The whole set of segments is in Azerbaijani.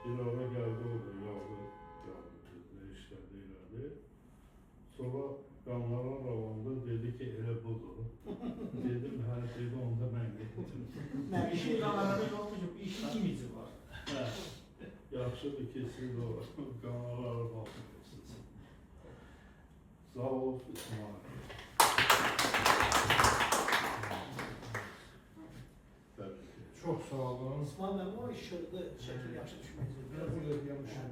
Bir ara geldi orada yazdı, ne işlerdi ileride. Sonra qanlara ravanda dedi ki elə budur. Dedim her şeyde onda ben getirdim. Ne bir şey qanarada yoktur ki, bir işin imici var. Yaxşıdır ki siz o qanlara baxmıyorsunuz. Sağ ol İsmail. Çok sağ olun. İsmail mənim o işırdı, şəkil yaxşı düşməyəcək. Biraz öyrəmişəm.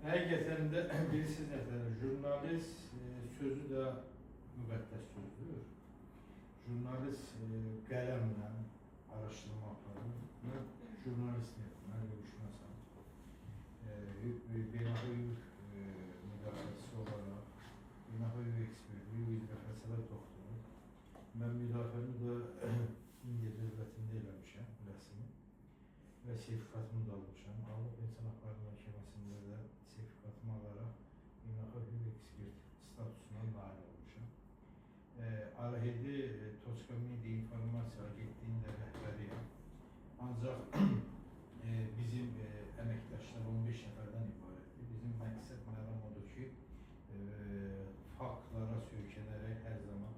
Həqiqətən də bilirsiniz efendim, jurnalist sözü də müqəddəs sözdür. Jurnalist qələmlə araşdırma aparır. Mən jurnalistim, mən görüşməsəm. Beynəlxalq müdafiəçisi olaraq, beynəlxalq eksperti, müdafiəçilər doktoru. Mən müdafiəmi də İndiya dövlətində eləmişəm, rəsmi. Və sertifikatımı da almışam. Avropa İnsan Hakları Məhkəməsində də sertifikatımı alaraq beynəlxalq hüquq ekspert statusuna nail olmuşam. Arahedi Toçka Media İnformasiya Agentliyinin də rəhbəriyəm. Ancaq bizim əməkdaşlar 15 nəfərdən ibarətdir. Bizim məqsəd məlum odur ki, faktlara söykənərək hər zaman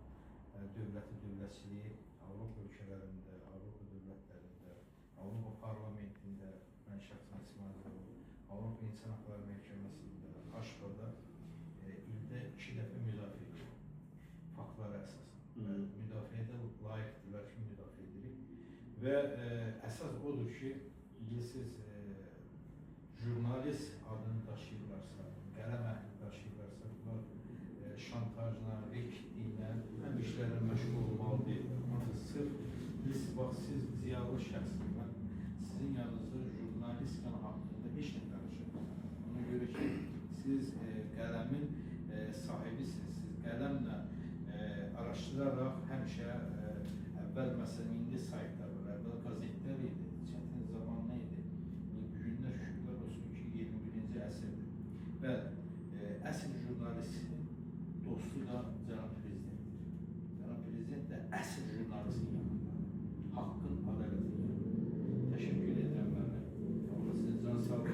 dövlətçiliyi Avropa ölkələrində, Avropa dövlətlərində, Avropa parlamentində, mən şəxsən İsmail Avropa İnsan Hakları Məhkəməsində, Aşqada ildə 2 dəfə müdafiə edilir. Faktlara əsasən. Müdafiədə layiqdirlər ki, müdafiə edilir. Və əsas odur ki, bilirsiniz, jurnalist adını daşıyırlarsa, qələm əhli daşıyırlarsa, bunlar şantajla, rəkidliklə, işlərlə məşğul olmalı deyirlər. Sırf siz ziyalı şəxslər, sizin yanınızda jurnalistika haqqında heç nə danışırsınız. Ona görə ki, siz qələmin sahibisiniz. Siz qələmlə araşdıraraq həmişə əvvəl məsələn indi saytlar var, əvvəl qazetlər idi, çətin zaman nə idi? Bugünlər şükürlər olsun ki, 21-ci əsrdir. Və əsl jurnalistin dostu da Cənab Prezidentdir. Cənab Prezident də əsl jurnalistin yanındadır. Haqqın, adalətin yanındadır. Təşəkkür edirəm mənə. Allah sizə can sağlığı.